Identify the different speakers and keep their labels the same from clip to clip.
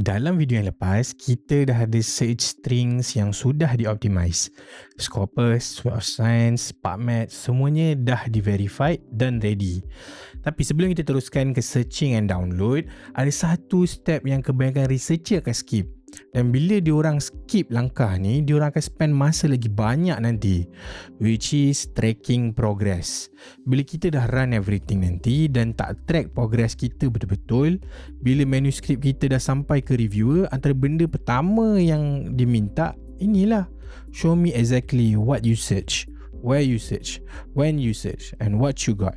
Speaker 1: Dalam video yang lepas, kita dah ada search strings yang sudah dioptimize. Scopus, Web of Science, PubMed, semuanya dah di-verified dan ready. Tapi sebelum kita teruskan ke searching and download, ada satu step yang kebanyakan researcher akan skip. Dan bila diorang skip langkah ni, diorang akan spend masa lagi banyak nanti, which is tracking progress. Bila kita dah run everything nanti dan tak track progress kita betul-betul, bila manuskrip kita dah sampai ke reviewer, antara benda pertama yang diminta inilah, show me exactly what you search, where you search, when you search and what you got.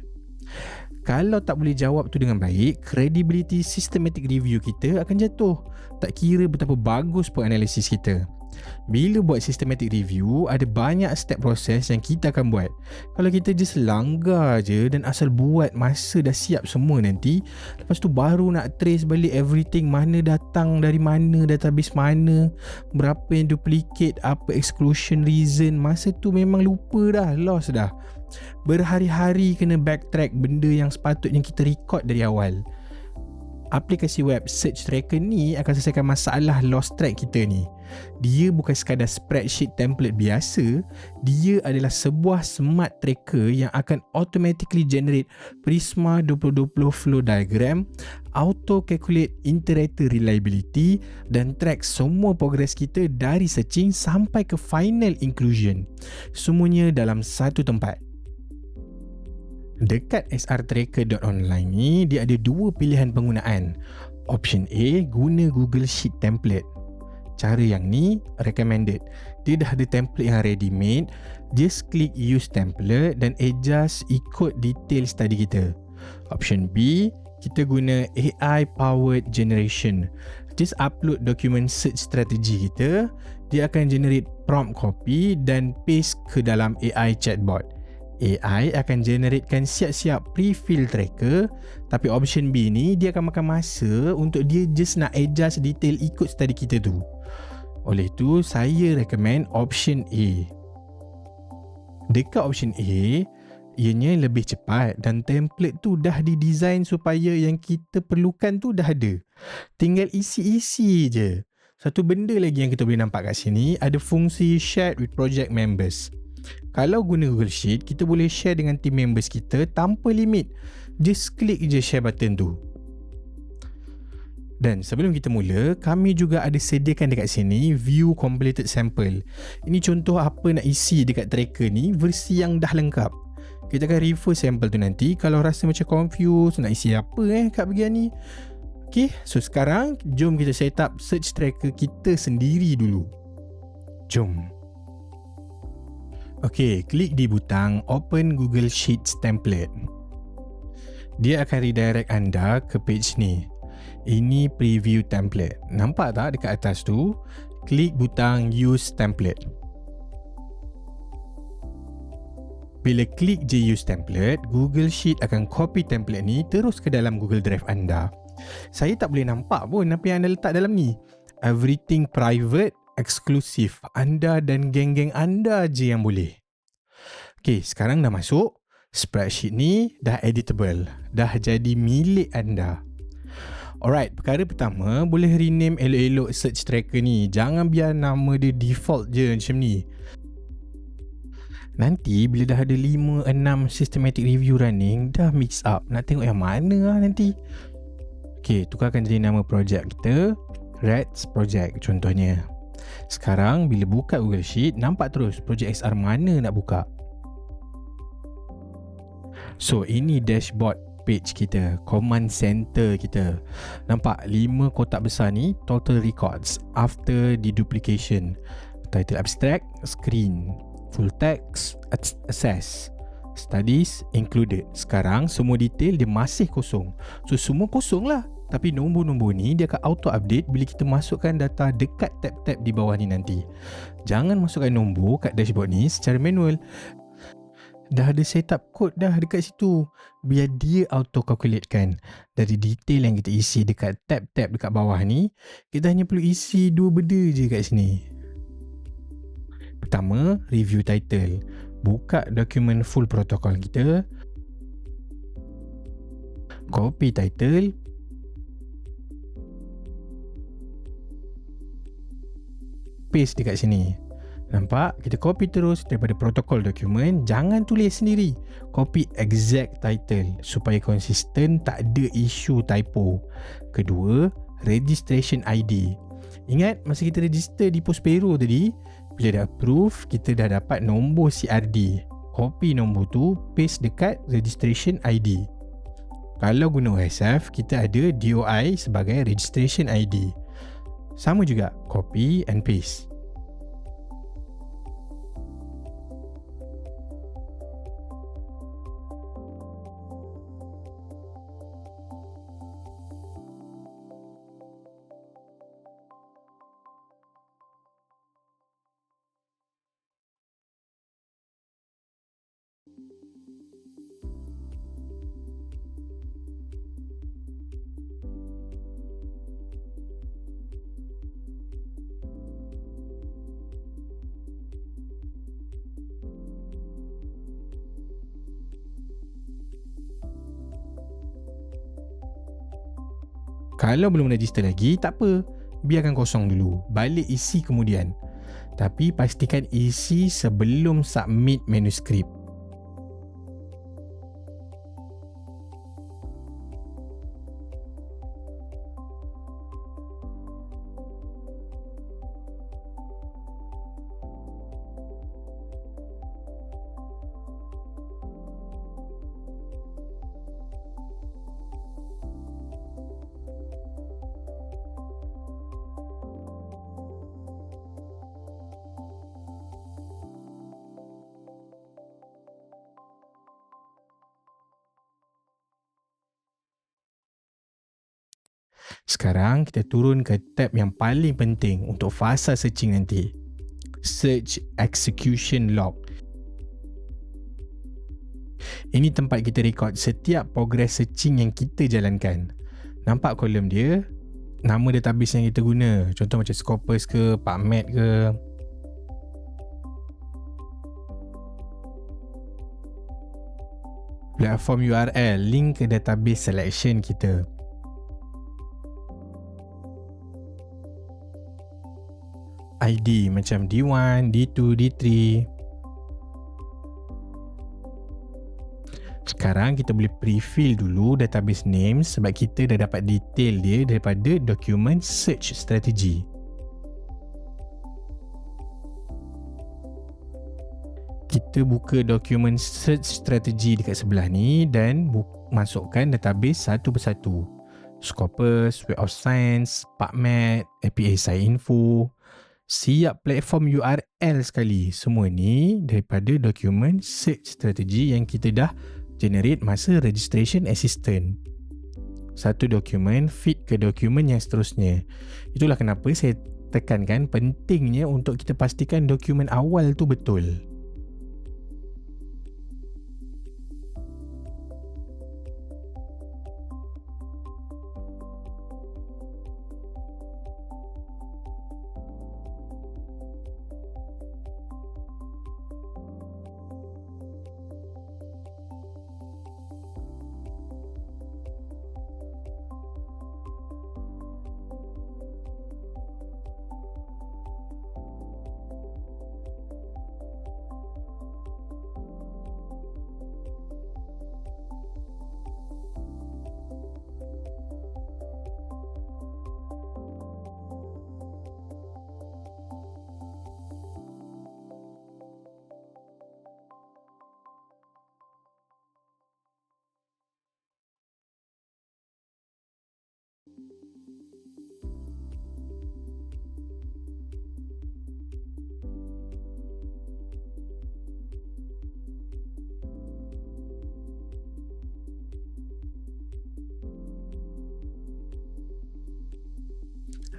Speaker 1: Kalau tak boleh jawab tu dengan baik, credibility systematic review kita akan jatuh. Tak kira betapa bagus pun analisis kita. Bila buat systematic review, ada banyak step proses yang kita akan buat. Kalau kita just langgar je dan asal buat masa dah siap semua nanti, lepas tu baru nak trace balik everything, mana datang dari mana, database mana, berapa yang duplicate, apa exclusion reason, masa tu memang lupa dah, lost dah. Berhari-hari kena backtrack benda yang sepatutnya kita record dari awal. Aplikasi web search tracker ni akan selesaikan masalah lost track kita ni. Dia bukan sekadar spreadsheet template biasa, dia adalah sebuah smart tracker yang akan automatically generate Prisma 2020 flow diagram, auto calculate iterator reliability dan track semua progress kita dari searching sampai ke final inclusion. Semuanya dalam satu tempat. Dekat srtracker.online ni, dia ada dua pilihan penggunaan. Option A, guna Google Sheet template. Cara yang ni recommended. Dia dah ada template yang ready made. Just click use template dan adjust ikut detail study kita. Option B, kita guna AI powered generation. Just upload dokumen search strategy kita. Dia akan generate prompt copy dan paste ke dalam AI chatbot. AI akan generatekan siap-siap pre-fill tracker, tapi option B ni dia akan makan masa untuk dia just nak adjust detail ikut study kita tu. Oleh tu, saya recommend option A. Dekat option A, ianya lebih cepat dan template tu dah didesign supaya yang kita perlukan tu dah ada. Tinggal isi-isi je. Satu benda lagi yang kita boleh nampak kat sini, ada fungsi shared with project members. Kalau guna Google Sheet, kita boleh share dengan team members kita tanpa limit. Just klik je share button tu. Dan sebelum kita mula, kami juga ada sediakan dekat sini view completed sample. Ini contoh apa nak isi dekat tracker ni, versi yang dah lengkap. Kita akan refer sample tu nanti. Kalau rasa macam confused, nak isi apa kat bahagian ni. Okay, so sekarang jom kita set up search tracker kita sendiri dulu. Jom. Okey, klik di butang Open Google Sheets Template. Dia akan redirect anda ke page ni. Ini preview template. Nampak tak dekat atas tu? Klik butang Use Template. Bila klik je Use Template, Google Sheet akan copy template ni terus ke dalam Google Drive anda. Saya tak boleh nampak pun apa yang anda letak dalam ni. Everything private, eksklusif. Anda dan geng-geng anda je yang boleh. Okay, sekarang dah masuk. Spreadsheet ni dah editable. Dah jadi milik anda. Alright, perkara pertama, boleh rename elok-elok search tracker ni. Jangan biar nama dia default je macam ni. Nanti bila dah ada 5-6 systematic review running, dah mix up. Nak tengok yang mana lah nanti. Okay, tukarkan jadi nama projek kita. Reds Project contohnya. Sekarang bila buka Google Sheet, nampak terus projek XR mana nak buka. So ini dashboard page kita, command center kita. Nampak 5 kotak besar ni, total records after deduplication. Title abstract, screen, full text, access, studies included. Sekarang semua detail dia masih kosong. So semua kosong lah. Tapi nombor-nombor ni dia akan auto update bila kita masukkan data dekat tab-tab di bawah ni nanti. Jangan masukkan nombor kat dashboard ni secara manual. Dah ada setup code dah dekat situ. Biar dia auto calculatekan. Dari detail yang kita isi dekat tab-tab dekat bawah ni, kita hanya perlu isi 2 benda je kat sini. Pertama, review title. Buka dokumen full protokol kita. Copy title. paste dekat sini. Nampak? Kita copy terus daripada protokol dokumen. Jangan tulis sendiri. Copy exact title supaya konsisten, tak ada isu typo. Kedua, registration ID. Ingat masa kita register di Prospero tadi, bila dah approve, kita dah dapat nombor CRD. Copy nombor tu, paste dekat registration ID. Kalau guna OSF, kita ada DOI sebagai registration ID. Sama juga, copy and paste. Kalau belum register lagi, tak apa. Biarkan kosong dulu. Balik isi kemudian. Tapi pastikan isi sebelum submit manuskrip. Sekarang kita turun ke tab yang paling penting untuk fasa searching nanti. Search Execution Log. Ini tempat kita rekod setiap progress searching yang kita jalankan. Nampak kolom dia? Nama database yang kita guna. Contoh macam Scopus ke, PubMed ke. Platform URL, link ke database selection kita. ID macam D1, D2, D3. Sekarang kita boleh pre-fill dulu database name sebab kita dah dapat detail dia daripada dokumen search strategy. Kita buka dokumen search strategy dekat sebelah ni dan masukkan database satu persatu. Scopus, Web of Science, PubMed, APA SciInfo. Siap platform URL sekali. Semua ni daripada dokumen search strategy yang kita dah generate masa registration assistant. Satu dokumen feed ke dokumen yang seterusnya. Itulah kenapa saya tekankan pentingnya untuk kita pastikan dokumen awal tu betul.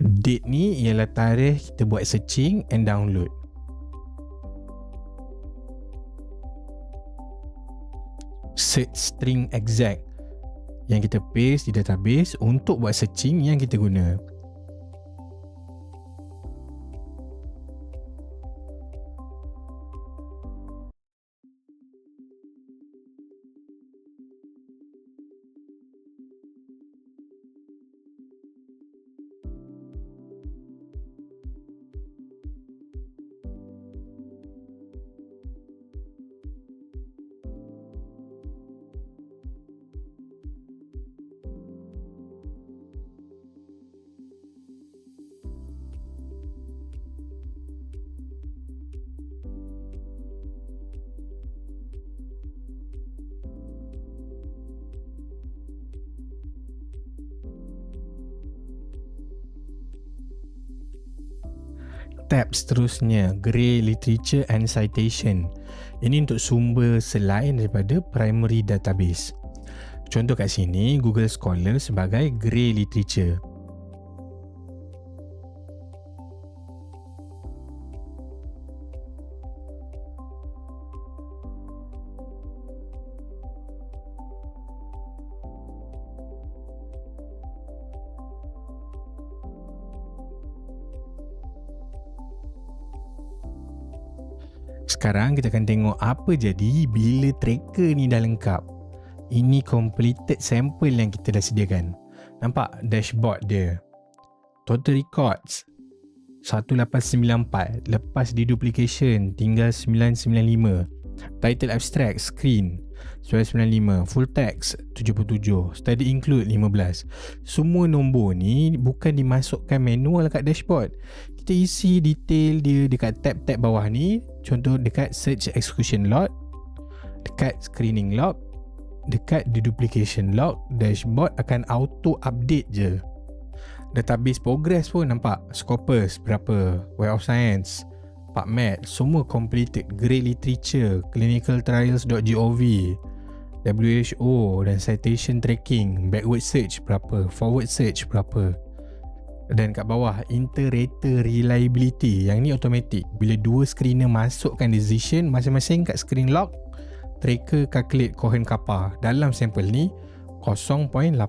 Speaker 1: Date ni ialah tarikh kita buat searching and download. Search string exact yang kita paste di database untuk buat searching yang kita guna. Step seterusnya, Gray Literature and Citation. Ini untuk sumber selain daripada primary database. Contoh kat sini, Google Scholar sebagai Gray Literature. Sekarang kita akan tengok apa jadi bila tracker ni dah lengkap. Ini completed sample yang kita dah sediakan. Nampak dashboard dia. Total records 1894, lepas deduplication tinggal 995. Title abstract screen 995, full text 77, study include 15. Semua nombor ni bukan dimasukkan manual kat dashboard. Kita isi detail dia dekat tab-tab bawah ni. Contoh dekat search execution log, dekat screening log, dekat deduplication log. Dashboard akan auto update je. Database progress pun nampak. Scopus berapa, Web of Science, PubMed, semua completed. Gray Literature, clinicaltrials.gov, WHO dan citation tracking. Backward search berapa, forward search berapa. Dan kat bawah inter-rater reliability, yang ni automatic. Bila dua screener masukkan decision masing-masing kat screen log, tracker calculate Cohen kappa dalam sampel ni 0.851.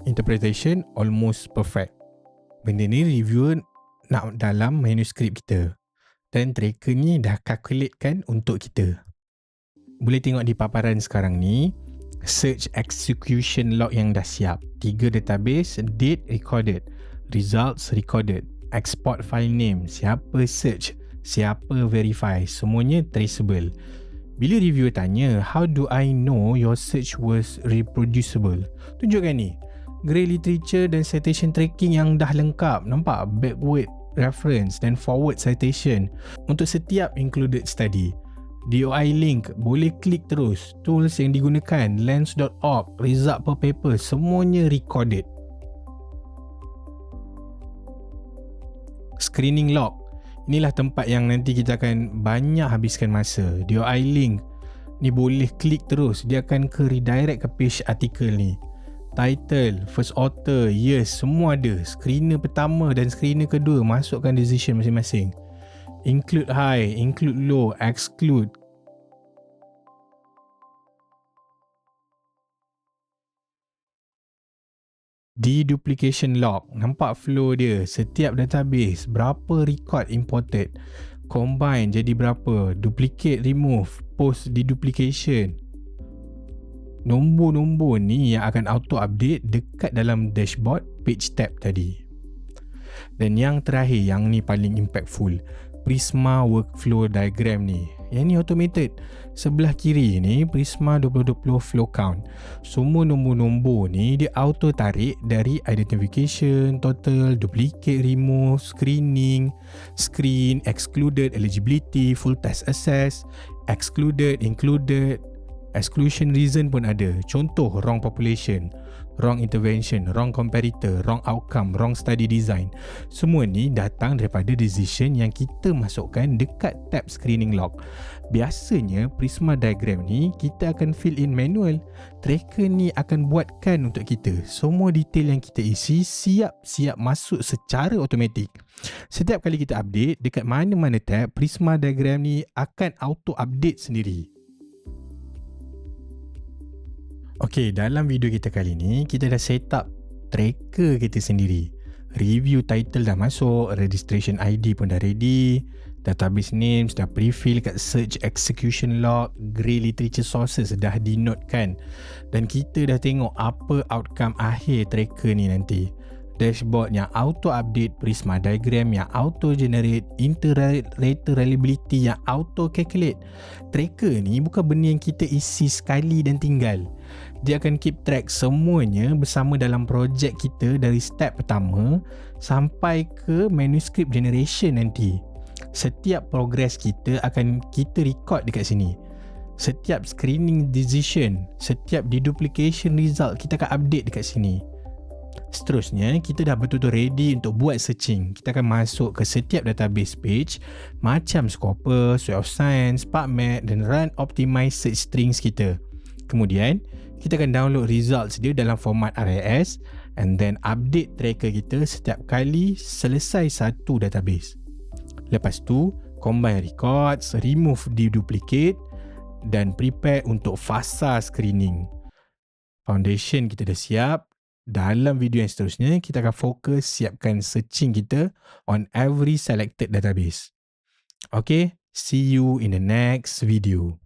Speaker 1: Interpretation almost perfect. Benda ni reviewer nak dalam manuskrip kita, dan tracker ni dah calculate kan untuk kita. Boleh tengok di paparan sekarang ni, search execution log yang dah siap. 3 database, date recorded, results recorded, export file name, siapa search, siapa verify, semuanya traceable. Bila reviewer tanya, how do I know your search was reproducible? Tunjukkan ni, Gray Literature dan citation tracking yang dah lengkap. Nampak backward reference dan forward citation untuk setiap included study. DOI link boleh klik terus. Tools yang digunakan, lens.org, result per paper, semuanya recorded. Screening log, inilah tempat yang nanti kita akan banyak habiskan masa. DOI link ni boleh klik terus, dia akan ke redirect ke page artikel ni. Title, first author, years, semua ada. Screener pertama dan screener kedua masukkan decision masing-masing. Include high, include low, exclude. Deduplication log, nampak flow dia. Setiap database, berapa record imported, combine jadi berapa, duplicate remove, post deduplication. Nombor-nombor ni yang akan auto update dekat dalam dashboard page tab tadi. Dan yang terakhir, yang ni paling impactful, Prisma workflow diagram ni. Yang ni automated. Sebelah kiri ni Prisma 2020 flow count. Semua nombor-nombor ni dia auto tarik dari identification, total, duplicate, remove, screening, screen, excluded, eligibility, full test assess, excluded, included, exclusion reason pun ada. Contoh, wrong population, wrong intervention, wrong comparator, wrong outcome, wrong study design. Semua ni datang daripada decision yang kita masukkan dekat tab screening log. Biasanya Prisma diagram ni kita akan fill in manual. Tracker ni akan buatkan untuk kita. Semua detail yang kita isi siap-siap masuk secara automatik. Setiap kali kita update dekat mana-mana tab, Prisma diagram ni akan auto update sendiri. Okey, dalam video kita kali ni, kita dah set up tracker kita sendiri. Review title dah masuk, registration ID pun dah ready, database names dah pre-fill kat search execution log, Gray Literature sources dah denotekan, dan kita dah tengok apa outcome akhir tracker ni nanti. Dashboard yang auto update, Prisma diagram yang auto generate, inter-rater reliability yang auto calculate. Tracker ni bukan benda yang kita isi sekali dan tinggal. Dia akan keep track semuanya bersama dalam projek kita dari step pertama sampai ke manuscript generation nanti. Setiap progress kita akan kita record dekat sini. Setiap screening decision, setiap deduplication result kita akan update dekat sini. Seterusnya, kita dah betul-betul ready untuk buat searching. Kita akan masuk ke setiap database page macam Scopus, Web of Science, PubMed dan run optimize search strings kita. Kemudian, kita akan download results dia dalam format RIS and then update tracker kita setiap kali selesai satu database. Lepas tu, combine records, remove duplicate dan prepare untuk fasa screening. Foundation kita dah siap. Dalam video yang seterusnya, kita akan fokus siapkan searching kita on every selected database. Okay, see you in the next video.